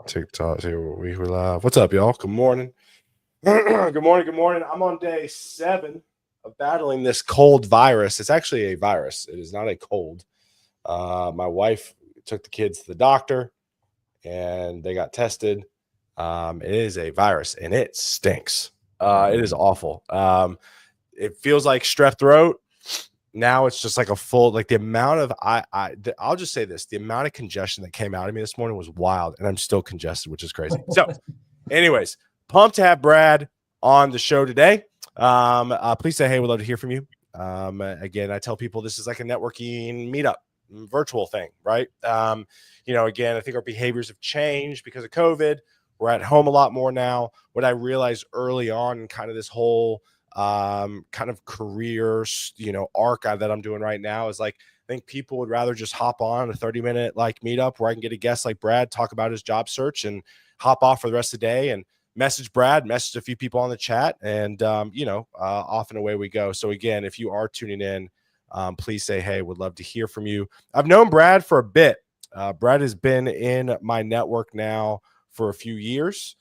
TikTok. See what we live. What's up, y'all? Good morning. Good morning. Good morning. I'm on day 7 of battling this cold virus. It's actually a virus. It is not a cold. My wife took the kids to the doctor, and they got tested. It is a virus, and it stinks. It is awful. It feels like strep throat. Now it's just like a full, like the amount of, I'll just say this, the amount of congestion that came out of me this morning was wild, and I'm still congested, which is crazy. So anyways, pumped to have Brad on the show today. Please say, hey, we'd love to hear from you. Again, I tell people this is like a networking meetup, virtual thing, right? Again, I think our behaviors have changed because of COVID. We're at home a lot more now. What I realized early on in kind of this whole kind of career, arc that I'm doing right now is like, I think people would rather just hop on a 30-minute like meetup where I can get a guest like Brad, talk about his job search, and hop off for the rest of the day and message Brad, message a few people on the chat, and off and away we go. So again, if you are tuning in, please say, hey, would love to hear from you. I've known Brad for a bit. Brad has been in my network now for a few years.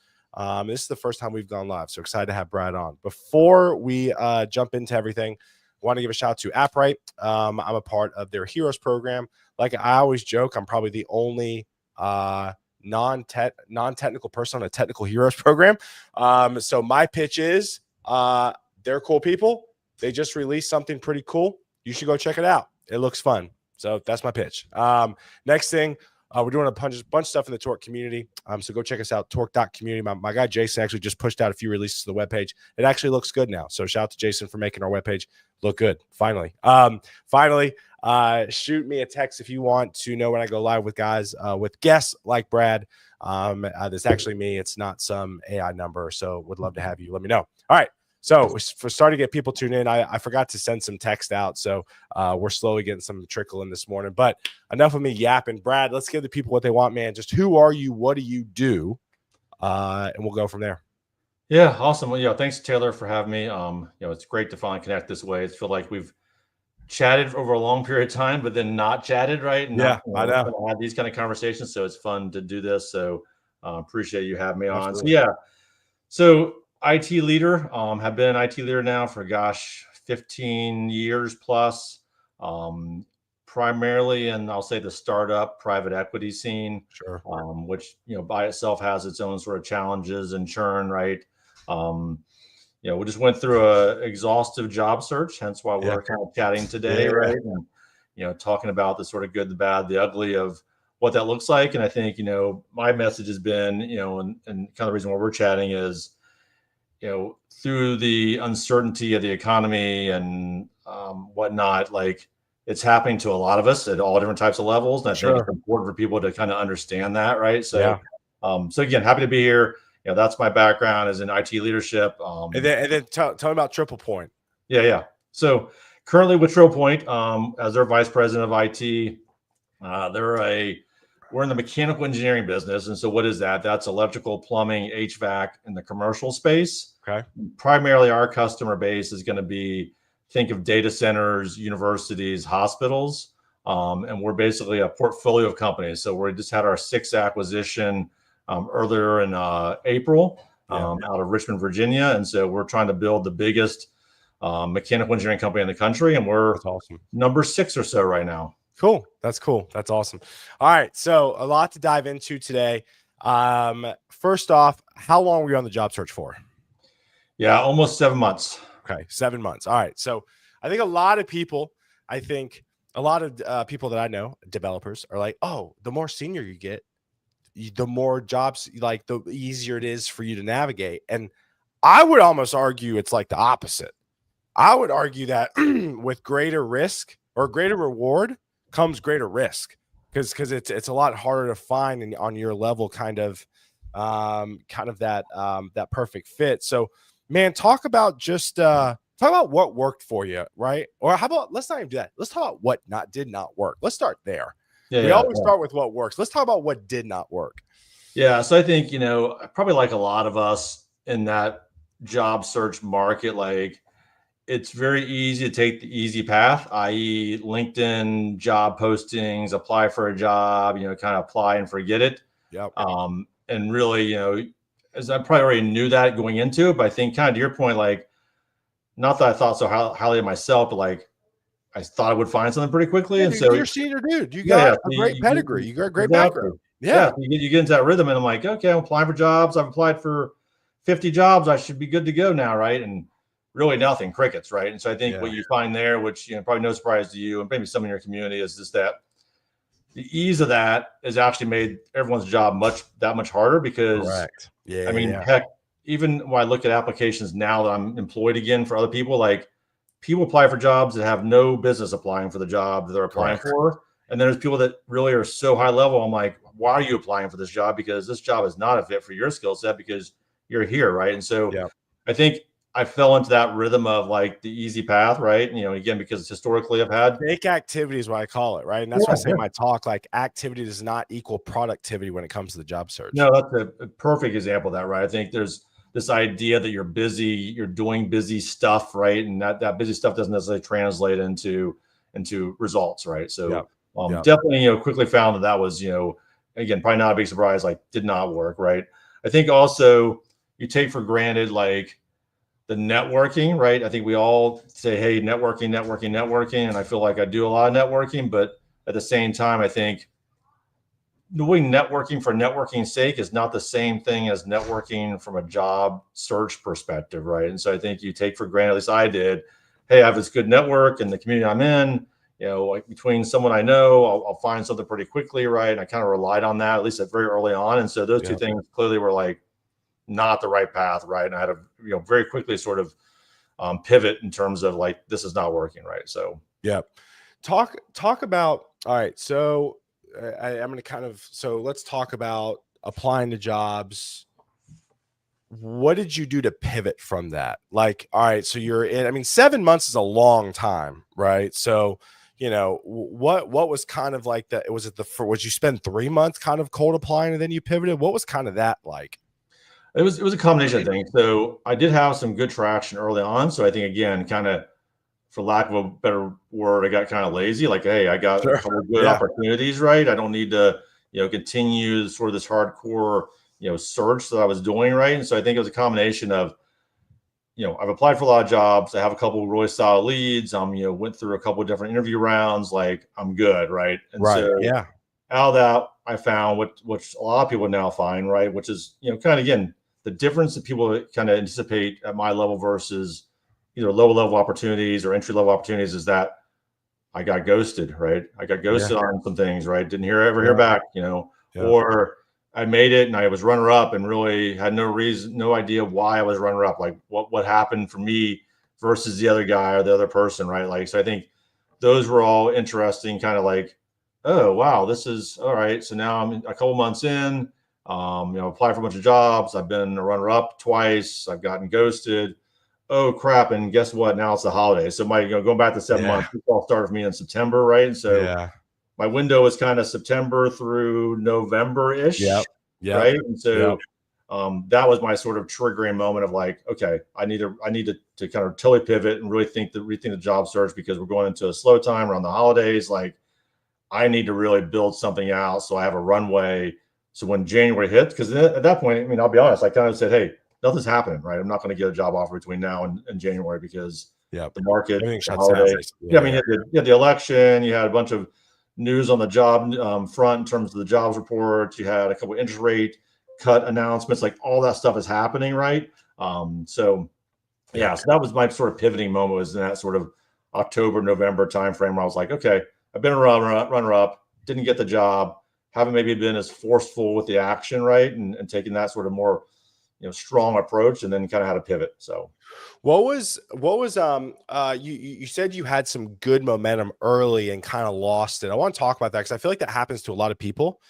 This is the first time we've gone live, so excited to have Brad on. Before we jump into everything, I want to give a shout out to AppRight. I'm a part of their Heroes program. Like I always joke, I'm probably the only non-technical person on a technical Heroes program. So my pitch is they're cool people. They just released something pretty cool. You should go check it out. It looks fun. So that's my pitch. Next thing, we're doing a bunch of stuff in the Torque community. So go check us out, torque.community. My guy Jason actually just pushed out a few releases to the webpage. It actually looks good now. So shout out to Jason for making our webpage look good. Finally, shoot me a text if you want to know when I go live with guys, with guests like Brad. That's actually me. It's not some AI number. So would love to have you. Let me know. All right. So for starting to get people tuned in, I forgot to send some text out. So we're slowly getting some trickle in this morning. But enough of me yapping. Brad, let's give the people what they want, man. Just who are you? What do you do? And we'll go from there. Yeah, awesome. Well, thanks, Taylor, for having me. It's great to finally connect this way. I feel like we've chatted over a long period of time, but then not chatted, right? And yeah, I know. Had these kind of conversations, so it's fun to do this. So appreciate you having me on. Absolutely. So IT leader, have been an IT leader now for 15 years plus, primarily in, I'll say, the startup private equity scene, sure. Which by itself has its own sort of challenges and churn, right? We just went through a exhaustive job search, hence why we're kind of chatting today, right? And talking about the sort of good, the bad, the ugly of what that looks like. And I think my message has been and kind of the reason why we're chatting is through the uncertainty of the economy and whatnot, like it's happening to a lot of us at all different types of levels. And I think it's important for people to kind of understand that, right? So, so again, happy to be here. That's my background as in IT leadership. And then tell me about Triple Point. Yeah. So currently with Triple Point, as their vice president of IT, we're in the mechanical engineering business. And so what is that? That's electrical, plumbing, HVAC in the commercial space. Okay. Primarily our customer base is going to be, think of data centers, universities, hospitals. And we're basically a portfolio of companies. So we just had our 6th acquisition earlier in April out of Richmond, Virginia. And so we're trying to build the biggest mechanical engineering company in the country. And we're number 6 or so right now. Cool. That's cool. That's awesome. All right. So a lot to dive into today. First off, how long were you on the job search for? Yeah, almost 7 months. Okay. 7 months. All right. So I think a lot of people that I know, developers, are like, oh, the more senior you get, the more jobs, like the easier it is for you to navigate. And I would almost argue it's like the opposite. I would argue that with greater risk or greater reward comes greater risk because it's a lot harder to find on your level kind of that perfect fit. So, man, talk about what worked for you, right? Or how about, let's not even do that. Let's talk about what did not work. Let's start there. We always start with what works. Let's talk about what did not work. Yeah. So I think, probably like a lot of us in that job search market, like it's very easy to take the easy path, i.e. LinkedIn job postings, apply for a job, kind of apply and forget it. Yep. and really, as I probably already knew that going into it, but I think kind of to your point, like, not that I thought so highly of myself, but like I thought I would find something pretty quickly. Yeah, And dude, so you're a senior dude. You yeah, got a great pedigree. You got a great exactly. background. Yeah, Yeah. you get into that rhythm, and I'm like, okay, I'm applying for jobs. I've applied for 50 jobs. I should be good to go now, right? And really nothing, crickets, right? And so I think what you find there, which probably no surprise to you, and maybe some in your community, is just that the ease of that has actually made everyone's job that much harder because Correct. Yeah. I mean, heck, even when I look at applications now that I'm employed again for other people, like people apply for jobs that have no business applying for the job that they're applying for. And then there's people that really are so high level. I'm like, why are you applying for this job? Because this job is not a fit for your skill set because you're here, right? And so I think I fell into that rhythm of like the easy path, right? And, again, because historically I've had fake activity is what I call it, right? And that's why I say in my talk, like activity does not equal productivity when it comes to the job search. No, that's a perfect example of that, right? I think there's this idea that you're busy, you're doing busy stuff, right? And that busy stuff doesn't necessarily translate into results, right? So definitely, quickly found that was, again, probably not a big surprise, like did not work, right? I think also you take for granted like the networking, right? I think we all say, hey, networking. And I feel like I do a lot of networking, but at the same time, I think doing networking for networking's sake is not the same thing as networking from a job search perspective, right? And so I think you take for granted, at least I did, hey, I have this good network in the community I'm in, like between someone I know, I'll find something pretty quickly, right? And I kind of relied on that, at least at very early on. And so those two things clearly were like not the right path, right? And I had to, very quickly sort of pivot in terms of like, this is not working, right? So talk about, all right, so I'm going to let's talk about applying to jobs. What did you do to pivot from that? Like, all right, so you're in, I mean, 7 months is a long time, right? So, what was kind of like that? Was it would you spend 3 months kind of cold applying and then you pivoted? What was kind of that like? It was a combination of things. So I did have some good traction early on. So I think, again, kind of, for lack of a better word, I got kind of lazy. Like, hey, I got a couple of good opportunities, right? I don't need to, continue sort of this hardcore, search that I was doing, right? And so I think it was a combination of, I've applied for a lot of jobs. I have a couple of really solid leads. Went through a couple of different interview rounds. Like, I'm good, right? And so out of that, I found which a lot of people now find, right? Which is, kind of, again, the difference that people kind of anticipate at my level versus either low level opportunities or entry level opportunities is that I got ghosted, right? I got ghosted on some things, right? Didn't ever hear back, or I made it and I was runner up and really had no idea why I was runner up, like what happened for me versus the other guy or the other person, right? Like, so I think those were all interesting, kind of like, oh, wow, this is all right. So now I'm a couple months in, applied for a bunch of jobs. I've been a runner up twice. I've gotten ghosted. Oh crap! And guess what? Now it's the holidays. So going back to 7 months, it all started for me in September, right? And so my window was kind of September through November-ish, right? And so that was my sort of triggering moment of like, okay, I need to kind of totally pivot and really rethink the job search because we're going into a slow time around the holidays. Like, I need to really build something out so I have a runway. So when January hits, because at that point, I mean, I'll be honest, I kind of said, hey, nothing's happening, right? I'm not going to get a job offer between now and January because the market, everything shuts down. I mean, you had the election, you had a bunch of news on the job front in terms of the jobs report, you had a couple of interest rate cut announcements, like all that stuff is happening, right? So that was my sort of pivoting moment, was in that sort of October, November timeframe where I was like, okay, I've been a runner up, didn't get the job, haven't maybe been as forceful with the action, right? And taking that sort of more strong approach, and then kind of had to pivot. So what was you said you had some good momentum early and kind of lost it. I want to talk about that because I feel like that happens to a lot of people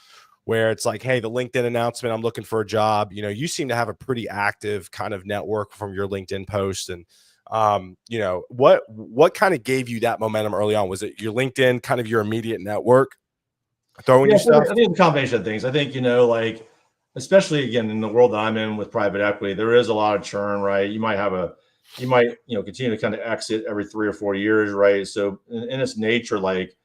where it's like, hey, the LinkedIn announcement, I'm looking for a job. You seem to have a pretty active kind of network from your LinkedIn post. And what kind of gave you that momentum early on? Was it your LinkedIn, kind of your immediate network throwing you stuff? I think a combination of things. I think, like, especially again in the world that I'm in with private equity, there is a lot of churn, right? You might continue to kind of exit every 3 or 4 years, right? So in its nature, like,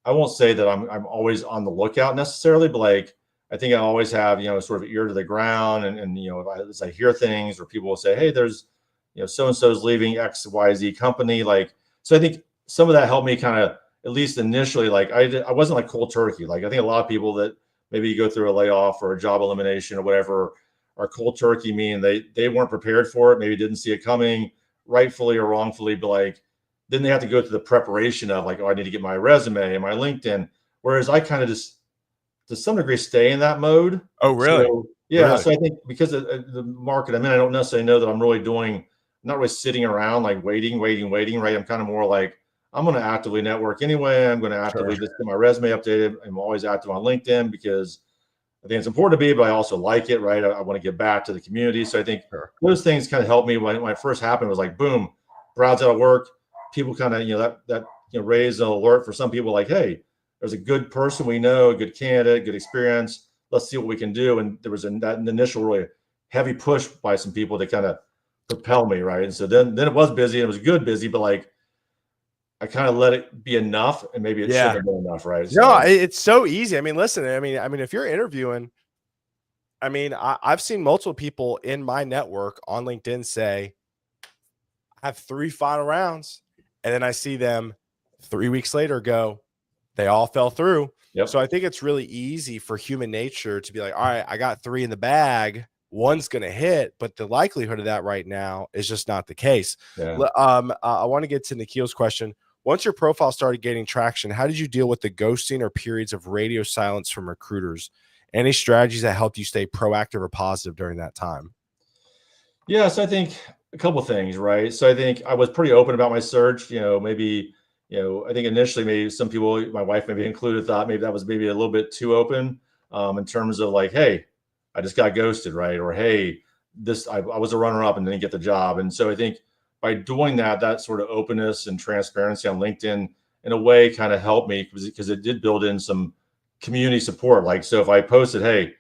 I won't say that I'm always on the lookout necessarily, but like, I think I always have, sort of ear to the ground. And as I hear things or people will say, hey, there's, so-and-so's leaving XYZ company. Like, so I think some of that helped me kind of, at least initially, like I wasn't like cold turkey. Like I think a lot of people that maybe go through a layoff or a job elimination or whatever are cold turkey, meaning they weren't prepared for it, maybe didn't see it coming, rightfully or wrongfully, but like then they have to go through the preparation of like, oh, I need to get my resume and my LinkedIn. Whereas I kind of just to some degree stay in that mode. Oh, really? So yeah. Really? So I think because of the market, I mean, I don't necessarily know that I'm really doing, not really sitting around like waiting, right? I'm kind of more like, I'm going to actively network anyway. I'm going to actively just get my resume updated. I'm always active on LinkedIn because I think it's important to be, but I also like it, right? I want to give back to the community. So I think those things kind of helped me when it first happened. It was like, boom, Brad's out of work. People kind of, that raised an alert for some people like, hey, there's a good person we know, a good candidate, good experience. Let's see what we can do. And there was that initial really heavy push by some people to kind of propel me, right? And so then it was busy. It was good busy, but like I kind of let it be enough, and maybe it shouldn't have been enough, right? No, it's so easy. I mean, listen, I mean, if you're interviewing, I mean, I've seen multiple people in my network on LinkedIn say, I have 3 final rounds. And then I see them 3 weeks later go, they all fell through. Yep. So I think it's really easy for human nature to be like, all right, I got 3 in the bag. One's going to hit, but the likelihood of that right now is just not the case. Yeah. I want to get to Nikhil's question. Once your profile started gaining traction, how did you deal with the ghosting or periods of radio silence from recruiters? Any strategies that helped you stay proactive or positive during that time? Yeah, so I think a couple of things, right? So I think I was pretty open about my search. Maybe, I think initially maybe some people, my wife maybe included, thought maybe that was maybe a little bit too open in terms of like, hey, I just got ghosted, right? Or hey, I was a runner-up and didn't get the job. And so I think by doing that sort of openness and transparency on LinkedIn in a way kind of helped me because it did build in some community support. Like, so if I posted, hey,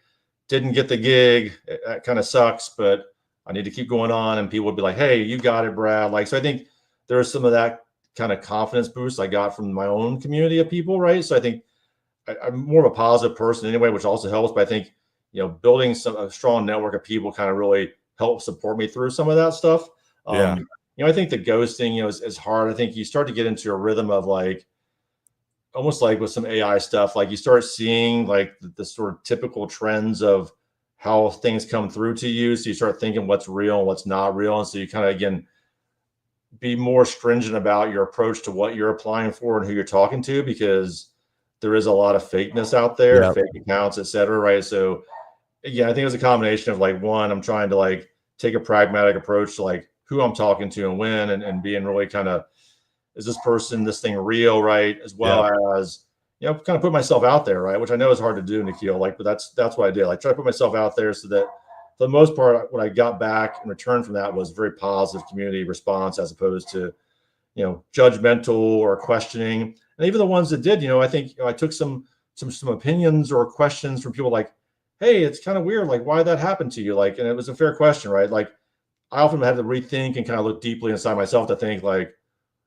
didn't get the gig, that kind of sucks, but I need to keep going on, and people would be like, hey, you got it, Brad. Like, so I think there was some of that kind of confidence boost I got from my own community of people, right? So I think I'm more of a positive person anyway, which also helps. But I think, building a strong network of people kind of really helped support me through some of that stuff. Yeah. I think the ghosting, is hard. I think you start to get into a rhythm of like, almost like with some AI stuff, like you start seeing like the sort of typical trends of how things come through to you. So you start thinking what's real and what's not real. And so you kind of, again, be more stringent about your approach to what you're applying for and who you're talking to, because there is a lot of fakeness out there, fake accounts, et cetera. Right. So again, I think it was a combination of like, one, I'm trying to like take a pragmatic approach to like who I'm talking to and when, and being really kind of, is this thing real? Right. As well as, kind of put myself out there, right? Which I know is hard to do, Nikhil, like, but that's what I did. Like try to put myself out there so that for the most part, what I got back in return from that was very positive community response, as opposed to, judgmental or questioning. And even the ones that did, I think I took some opinions or questions from people like, hey, it's kind of weird. Like, why that happened to you? Like, and it was a fair question, right? Like I often had to rethink and kind of look deeply inside myself to think like,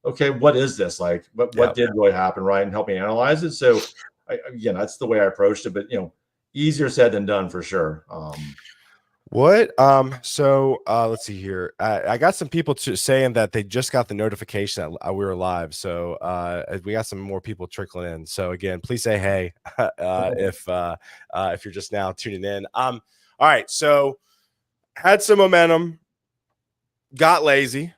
okay, what is this? Like, what did really happen, right? And help me analyze it. So, again, that's the way I approached it. But easier said than done for sure. So let's see here. I got some people saying that they just got the notification that we were live. So we got some more people trickling in. So again, please say hey if you're just now tuning in. All right. So had some momentum, got lazy.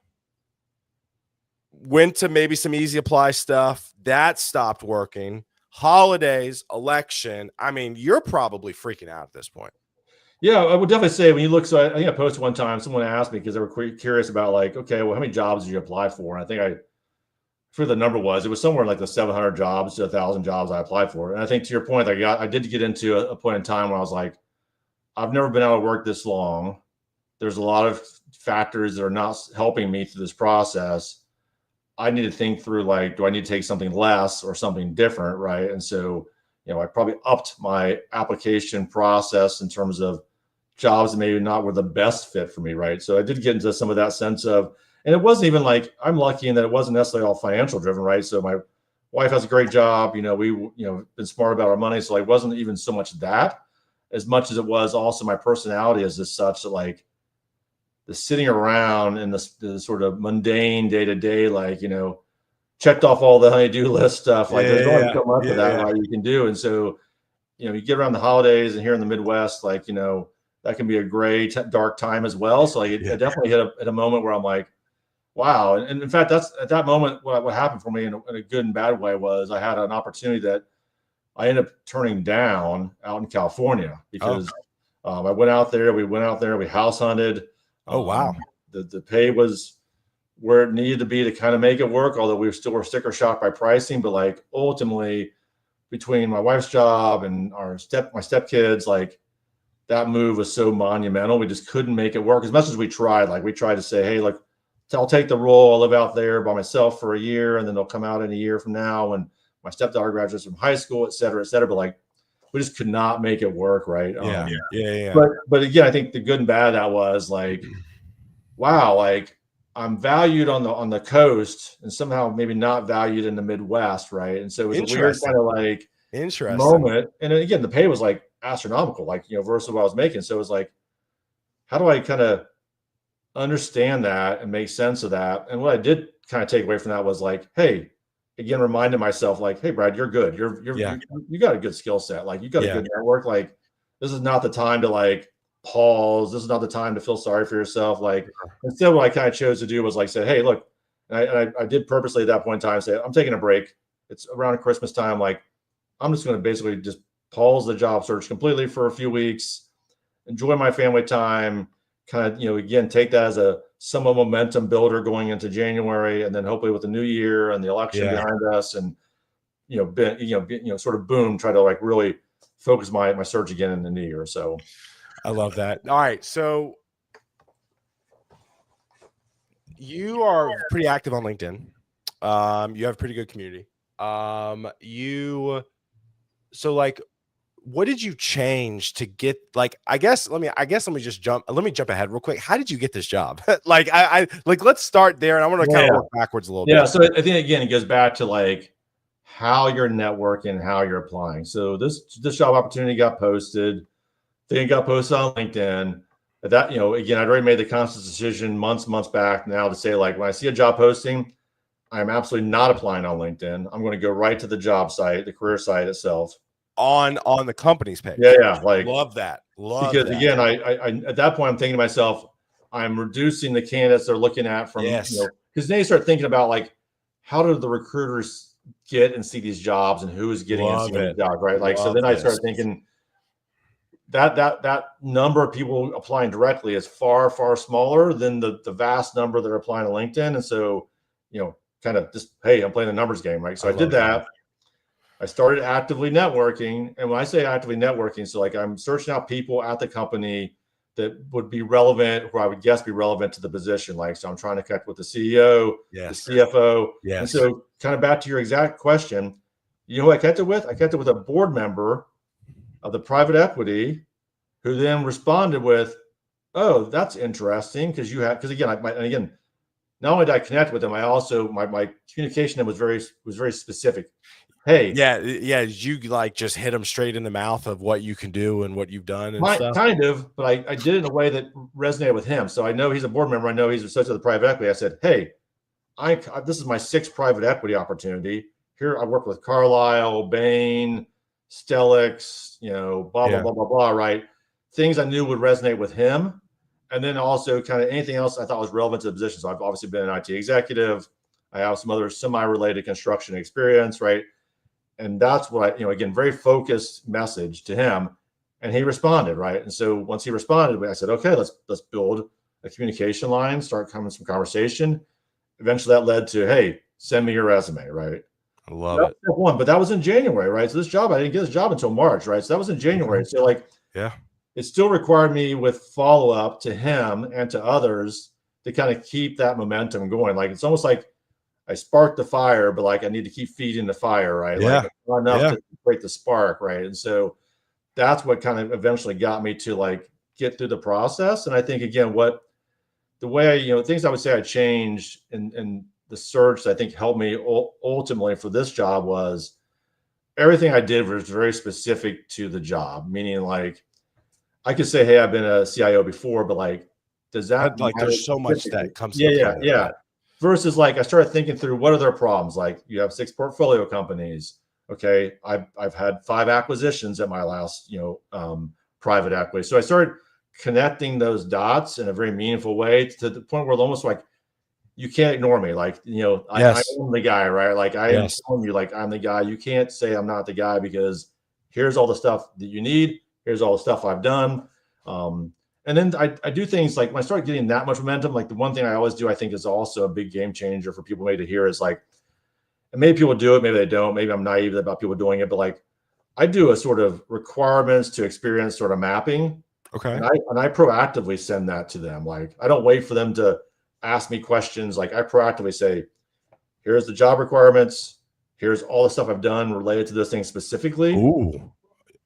Went to maybe some easy apply stuff that stopped working. Holidays, election. I mean, you're probably freaking out at this point. Yeah, I would definitely say when you look. So I think I posted one time. Someone asked me because they were curious about like, okay, well, how many jobs did you apply for? And I think I forget the number was. It was somewhere like the 700 jobs to 1,000 jobs I applied for. And I think to your point, I did get into a point in time where I was like, I've never been out of work this long. There's a lot of factors that are not helping me through this process. I need to think through like, do I need to take something less or something different, right? And so, I probably upped my application process in terms of jobs that maybe not were the best fit for me, right? So I did get into some of that sense of, and it wasn't even like, I'm lucky in that it wasn't necessarily all financial driven, right? So my wife has a great job, we been smart about our money, so it wasn't even so much that. as much as it was also my personality as just such that like the sitting around and the sort of mundane day to day, like, checked off all the honey-do list stuff. Like there's only so much of that, right, you can do. And so, you get around the holidays and here in the Midwest, like, that can be a gray, dark time as well. So like, it definitely hit a moment where I'm like, wow. And in fact, that's at that moment, what happened for me in a good and bad way was I had an opportunity that I ended up turning down out in California because I went out there, we house hunted. Oh, wow. The pay was where it needed to be to kind of make it work, although we still were sticker shock by pricing. But like ultimately, between my wife's job and my stepkids, like that move was so monumental. We just couldn't make it work as much as we tried. Like we tried to say, hey, look, I'll take the role. I'll live out there by myself for a year, and then they'll come out in a year from now when my stepdaughter graduates from high school, et cetera, et cetera. But like, we just could not make it work, right? Yeah. But again, I think the good and bad of that was like, wow, like I'm valued on the coast and somehow maybe not valued in the Midwest, right? And so it was a weird kind of like moment. And again, the pay was like astronomical, like versus what I was making. So it was like, how do I kind of understand that and make sense of that? And what I did kind of take away from that was like, hey, again, reminding myself, like, hey, Brad, you're good. You got a good skill set. Like you got a good network. Like this is not the time to like pause. This is not the time to feel sorry for yourself. Like instead, what I kind of chose to do was like say, hey, look, and I did purposely at that point in time say, I'm taking a break. It's around Christmas time. Like I'm just going to basically just pause the job search completely for a few weeks, enjoy my family time, kind of, again, take that as a somewhat momentum builder going into January, and then hopefully with the new year and the election behind us, and sort of boom, try to like really focus my search again in the new year. So I love that. All right, so you are pretty active on LinkedIn. You have a pretty good community. So like, what did you change to get, like, let me jump ahead real quick. How did you get this job? Like, let's start there, and I want to kind of work backwards a little bit. Yeah. So I think, again, it goes back to like how you're networking, how you're applying. So this job opportunity got posted. Then it got posted on LinkedIn. That, again, I'd already made the conscious decision months back now to say, like, when I see a job posting, I'm absolutely not applying on LinkedIn. I'm going to go right to the job site, the career site itself. On the company's page. Yeah. Like, love that. Because again, I at that point, I'm thinking to myself, I'm reducing the candidates they're looking at from, because then you start thinking about like, how do the recruiters get and see these jobs, and who is getting and seeing these jobs, right? Like, so then I started thinking that number of people applying directly is far smaller than the vast number that are applying to LinkedIn. And so, kind of just, hey, I'm playing the numbers game, right? So I did that. I started actively networking. And when I say actively networking, so like I'm searching out people at the company that would be relevant, or I would guess be relevant to the position. Like, so I'm trying to connect with the CEO, the CFO. And so kind of back to your exact question, who I connected with? I connected with a board member of the private equity, who then responded with, oh, that's interesting. Because again, not only did I connect with him, I also, my communication was very specific. Hey, you like just hit them straight in the mouth of what you can do and what you've done and stuff. Kind of, but I did it in a way that resonated with him. So I know he's a board member. I know he's associated with the private equity. I said, hey, this is my 6th private equity opportunity. Here I work with Carlyle, Bain, Stokes, blah, right? Things I knew would resonate with him. And then also kind of anything else I thought was relevant to the position. So I've obviously been an IT executive. I have some other semi-related construction experience, right? And that's what again, very focused message to him. And he responded, right? And so once he responded, I said, okay, let's build a communication line, start having some conversation. Eventually that led to, hey, send me your resume, right? I love it. Step one, but that was in January, right? So I didn't get this job until March, right? So that was in January. So like, it still required me with follow-up to him and to others to kind of keep that momentum going. Like, it's almost like I sparked the fire, but like I need to keep feeding the fire, right? Like, not enough to break the spark, right? And so that's what kind of eventually got me to like get through the process. And I think, again, things I would say I changed in the search that I think helped me ultimately for this job was everything I did was very specific to the job, meaning like I could say, hey, I've been a CIO before, but like, does that Like matter there's so much specifically? that comes Yeah, into yeah, play with yeah. that. Versus like I started thinking through what are their problems? Like you have 6 portfolio companies. Okay, I've had 5 acquisitions at my last, private equity. So I started connecting those dots in a very meaningful way to the point where it's almost like you can't ignore me. Like, I Yes. am the guy, right? Like I am Yes. telling you, like I'm the guy. You can't say I'm not the guy because here's all the stuff that you need. Here's all the stuff I've done. Um, and then I do things like when I start getting that much momentum, like the one thing I always do, I think is also a big game changer for people maybe to hear is like, and maybe people do it, maybe they don't. Maybe I'm naive about people doing it, but like I do a sort of requirements to experience sort of mapping, Okay. and I proactively send that to them. Like I don't wait for them to ask me questions. Like I proactively say, here's the job requirements. Here's all the stuff I've done related to this thing specifically, Ooh.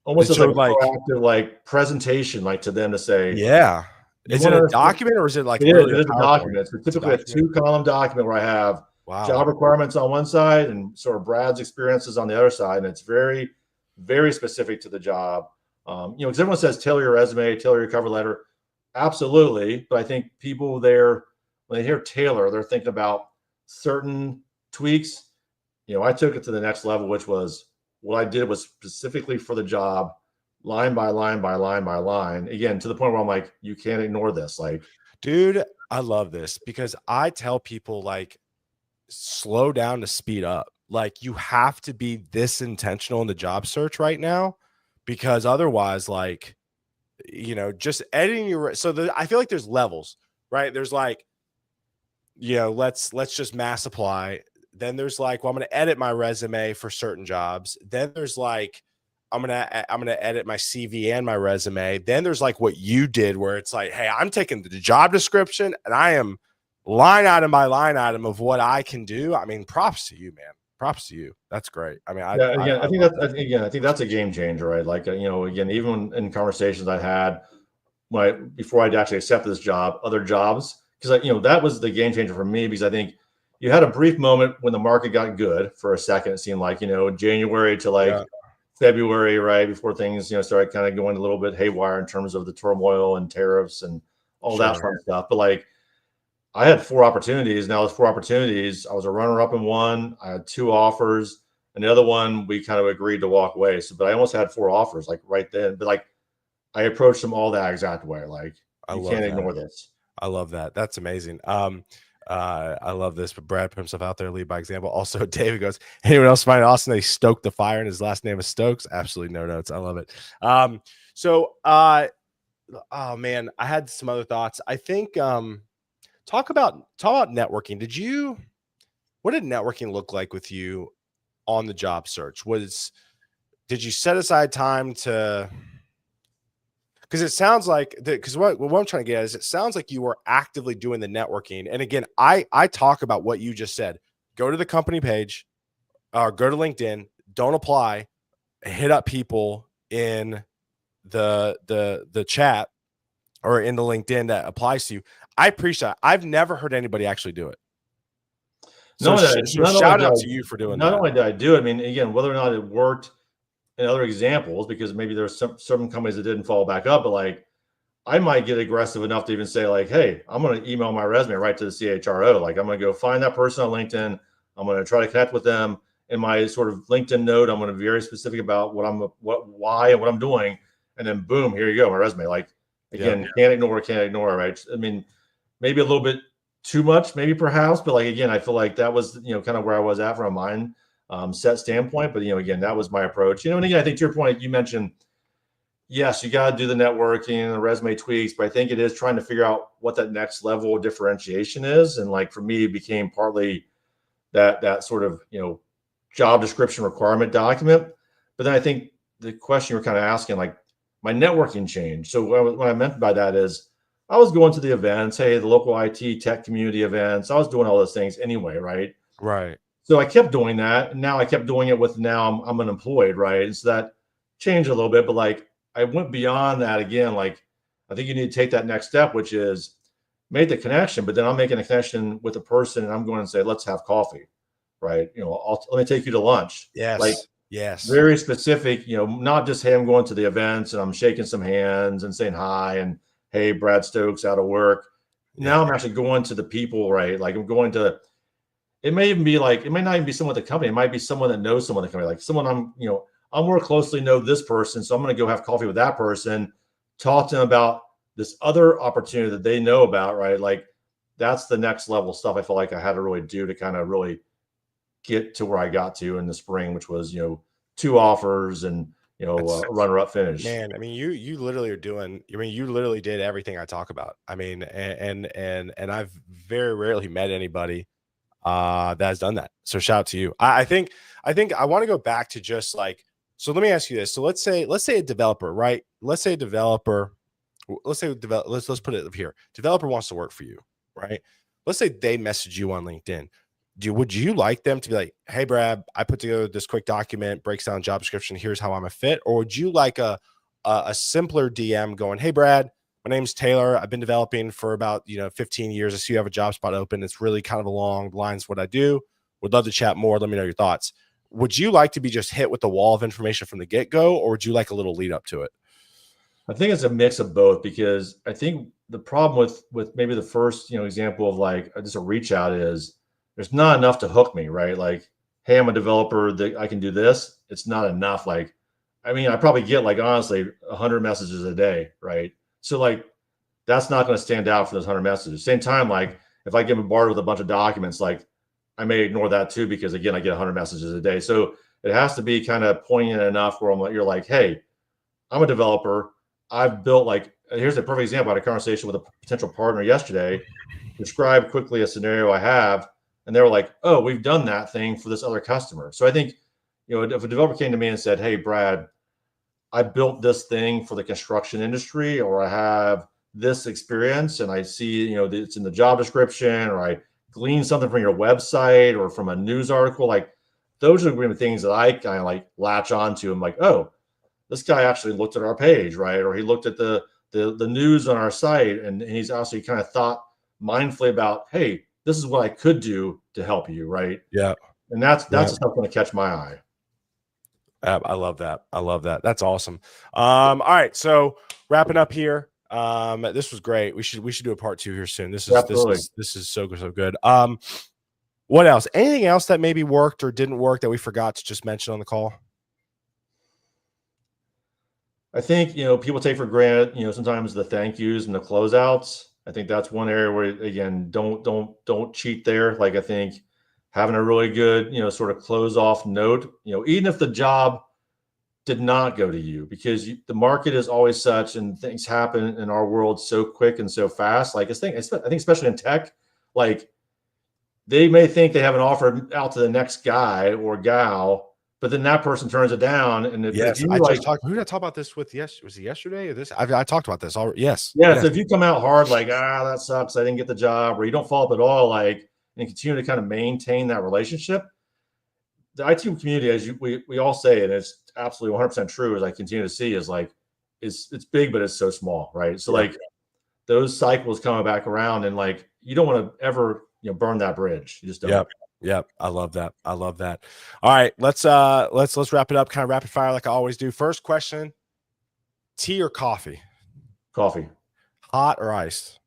almost as So like a like, proactive like presentation, like to them to say, yeah. you Is it want to a understand. document or is it like It is. literally It is a a PowerPoint? document. It's It's a typically a document. 2-column document where I have Wow. job requirements on one side and sort of Brad's experiences on the other side, and it's very, very specific to the job. Because everyone says tailor your resume, tailor your cover letter. Absolutely, but I think people there when they hear tailor, they're thinking about certain tweaks. I took it to the next level, which was what I did was specifically for the job, line by line by line by line. Again, to the point where I'm like, you can't ignore this. Like, Dude, I love this because I tell people like slow down to speed up. Like you have to be this intentional in the job search right now because otherwise like just editing your I feel like there's levels, right? There's like, let's just mass apply. Then there's like, well, I'm going to edit my resume for certain jobs. Then there's like, I'm gonna edit my CV and my resume. Then there's like what you did, where it's like, hey, I'm taking the job description and I am line item by line item of what I can do. I mean, props to you, man. Props to you. That's great. I mean, yeah, again, I love that. I think that's a game changer, right? Like, again, even in conversations I had before I'd actually accepted this job, other jobs, because that was the game changer for me because I think you had a brief moment when the market got good for a second. It seemed like January to Yeah, like February, right before things started kind of going a little bit haywire in terms of the turmoil and tariffs and all that sure. fun stuff. But like I had 4 opportunities. Now those 4 opportunities, I was a runner up in one. I had 2 offers, and the other one we kind of agreed to walk away. So, but I almost had 4 offers like right then. But like I approached them all that exact way. Like I you love can't that. ignore this. I love that. That's amazing. I love this, but Brad put himself out there, lead by example. Also, David goes, anyone else find it awesome that he stoked the fire and his last name is Stokes? Absolutely no notes. I love it. So oh man, I had some other thoughts. I think talk about networking. What did networking look like with you on the job search? Did you set aside time to, because it sounds like because what I'm trying to get at is it sounds like you were actively doing the networking. And again, I talk about what you just said. Go to the company page or go to LinkedIn, don't apply, hit up people in the chat or in the LinkedIn that applies to you. I appreciate it. I've never heard anybody actually do it. So, so shout out to you for doing Not that. only did I do it, I mean, again, whether or not it worked in other examples, because maybe there's some companies that didn't follow back up, but like I might get aggressive enough to even say like, hey, I'm going to email my resume right to the CHRO. Like I'm going to go find that person on LinkedIn. I'm going to try to connect with them. In my sort of LinkedIn note, I'm going to be very specific about why, and what I'm doing. And then boom, here you go, my resume. Like Yeah. again, can't ignore, right? I mean, maybe a little bit too much, maybe perhaps, but like again, I feel like that was kind of where I was at from a mind set standpoint. But again, that was my approach. And again, I think to your point, you mentioned yes, you got to do the networking and the resume tweaks, but I think it is trying to figure out what that next level of differentiation is. And like for me, it became partly that sort of job description requirement document. But then I think the question you're kind of asking, like my networking changed. So what I meant by that is I was going to the events, hey, the local IT tech community events. I was doing all those things anyway, right? Right. So I kept doing that, and now I kept doing it with now I'm unemployed, right? And so that changed a little bit, but like I went beyond that again. Like I think you need to take that next step, which is made the connection, but then I'm making a connection with a person, and I'm going to say, let's have coffee, right? Let me take you to lunch. Like Yes. Yes. Very specific, not just, hey, I'm going to the events and I'm shaking some hands and saying hi and, hey, Brad Stokes out of work. Yeah. Now I'm actually going to the people, right? Like I'm going to, it may even be like, it may not even be someone at the company. It might be someone that knows someone at the company, like someone I'm more closely know this person. So I'm going to go have coffee with that person, talk to them about this other opportunity that they know about, right? Like that's the next level stuff I feel like I had to really do to kind of really get to where I got to in the spring, which was, 2 offers and, That's runner-up finish. man. I mean, you literally are doing. I mean, you literally did everything I talk about. I mean, and I've very rarely met anybody that has done that. So shout out to you. I think I want to go back to just like, so let me ask you this. So let's say a developer, right? Let's say a developer, let's put it here. Developer wants to work for you, right? Let's say they message you on LinkedIn. Would you like them to be like, hey Brad, I put together this quick document, breaks down job description, here's how I'm a fit? Or would you like a simpler DM going, hey Brad, my name's Taylor. I've been developing for about 15 years. I see you have a job spot open. It's really kind of along the lines of what I do. Would love to chat more. Let me know your thoughts. Would you like to be just hit with the wall of information from the get-go, or would you like a little lead up to it? I think it's a mix of both because I think the problem with maybe the first, example of like just a reach out is there's not enough to hook me, right? Like, hey, I'm a developer that I can do this. It's not enough. Like, I mean, I probably get like honestly 100 messages a day, right? So like that's not going to stand out for those 100 messages. Same time, like if I get bombarded with a bunch of documents, like I may ignore that too because again, I get 100 messages a day. So it has to be kind of poignant enough where you're like, hey, I'm a developer. I've built like here's a perfect example. I had a conversation with a potential partner yesterday. Describe quickly a scenario I have, and they were like, "Oh, we've done that thing for this other customer." So I think, if a developer came to me and said, "Hey, Brad, I built this thing for the construction industry, or I have this experience, and I see, it's in the job description, or I gleaned something from your website or from a news article," like those are the things that I kind of like latch onto. I'm like, "Oh, this guy actually looked at our page, right? Or he looked at the news on our site, and he's also kind of thought mindfully about, hey, this is what I could do to help you, right?" Yeah. And that's Yeah. the stuff going to catch my eye. I love that. I love that. That's awesome. All right. So wrapping up here. This was great. We should do a part 2 here soon. This is Absolutely. so good. What else? Anything else that maybe worked or didn't work that we forgot to just mention on the call? I think, people take for granted, sometimes the thank yous and the closeouts. I think that's one area where again, don't cheat there. Like I think having a really good, sort of close off note, even if the job did not go to you because the market is always such and things happen in our world so quick and so fast. Like I think especially in tech, like they may think they have an offer out to the next guy or gal, but then that person turns it down. And if Yes, you I like, just talked. Who did I talk about this with? Yes, was it yesterday or this? I talked about this already. Yes, yeah, yes, so if you come out hard, like, that sucks, I didn't get the job, or you don't follow up at all, like, and continue to kind of maintain that relationship, the IT community, as we all say, and it's absolutely 100% true, as I continue to see, is like, it's big, but it's so small, right? So yeah, like those cycles coming back around, and like you don't want to ever burn that bridge. You just don't. yep, yep. I love that. I love that. All right, let's wrap it up. Kind of rapid fire, like I always do. First question: tea or coffee? Coffee Hot or iced?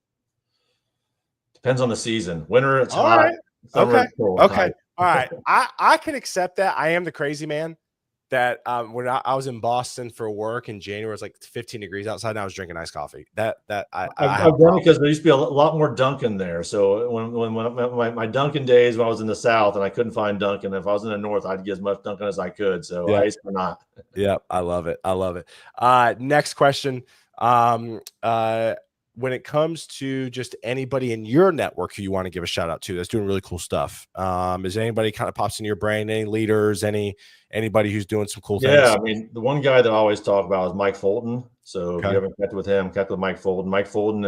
depends on the season. Winter it's All hot. right. Summer Okay. it's cold. Okay. All right. I can accept that. I am the crazy man that when I was in Boston for work in January, it's like 15 degrees outside, and I was drinking iced coffee. I have I've a done it problem. because there used to be a lot more Dunkin' there. So when my Dunkin' days when I was in the South and I couldn't find Dunkin', if I was in the North, I'd get as much Dunkin' as I could. So Yeah. ice or not. Yeah. I love it. I love it. Next question. When it comes to just anybody in your network who you want to give a shout out to that's doing really cool stuff, is anybody kind of pops in your brain? Any leaders? Anybody who's doing some cool Yeah, things? I mean, the one guy that I always talk about is Mike Fulton. So if you Okay. haven't connected with him, connect with Mike Fulton. Mike Fulton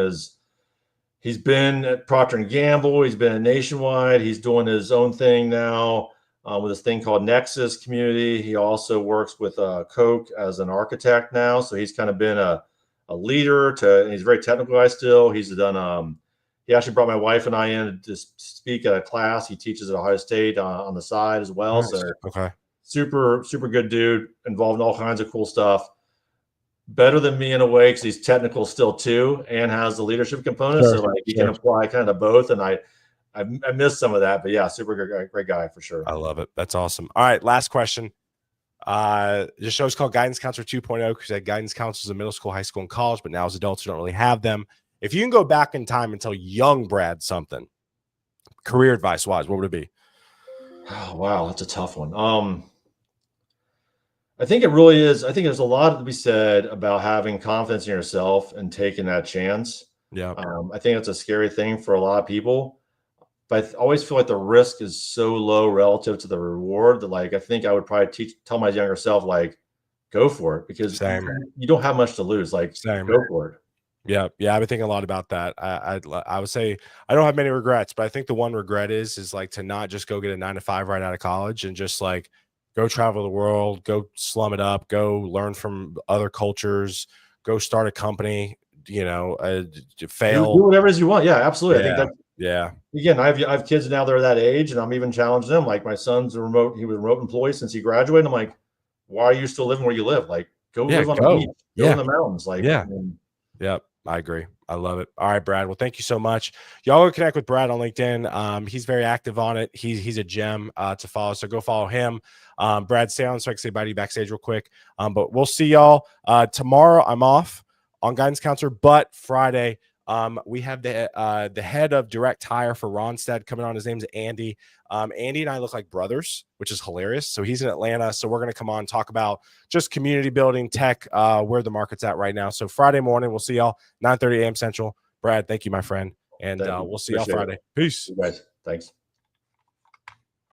he's been at Procter and Gamble. He's been at Nationwide. He's doing his own thing now with this thing called Nexus Community. He also works with Coke as an architect now. So he's kind of been a leader and he's a very technical guy still. He's done, he actually brought my wife and I in to speak at a class. He teaches at Ohio State on the side as well. Nice. So Okay. super good dude, involved in all kinds of cool stuff. Better than me in a way because he's technical still too, and has the leadership component. Sure, so like he can apply kind of both. And I missed some of that, but yeah, super great guy for sure. I love it. That's awesome. All right, last question. The show's called Guidance Counselor 2.0 because had guidance counselors in middle school, high school, and college, but now as adults who don't really have them. If you can go back in time and tell young Brad something, career advice wise, what would it be? Oh, wow, that's a tough one. I think it really is. I think there's a lot to be said about having confidence in yourself and taking that chance. Yeah. I think it's a scary thing for a lot of people, but I always feel like the risk is so low relative to the reward that like I think I would probably tell my younger self like go for it because you don't have much to lose. Like go for it. Yeah, I've been thinking a lot about that. I would say I don't have many regrets, but I think the one regret is like to not just go get a 9-to-5 right out of college and just like go travel the world, go slum it up, go learn from other cultures, go start a company, fail. Do whatever it is you want. Yeah, absolutely. Yeah, I think that's again, I have kids now that are that age, and I'm even challenging them. Like my son's he was a remote employee since he graduated. I'm like, why are you still living where you live? Like go live on the beach, go in the mountains. Like Yep. I agree. I love it. All right, Brad. Well, thank you so much. Y'all go connect with Brad on LinkedIn. He's very active on it. He's a gem to follow. So go follow him. Brad, stay on so I can say bye to you backstage real quick. But we'll see y'all tomorrow. I'm off on Guidance Counselor, but Friday we have the head of direct hire for Ronstead coming on. His name's Andy. Andy and I look like brothers, which is hilarious. So he's in Atlanta. So we're going to come on and talk about just community building, tech, where the market's at right now. So Friday morning, we'll see y'all 9:30 a.m. Central. Brad, thank you, my friend. And we'll see y'all Friday. Peace. You guys. Thanks.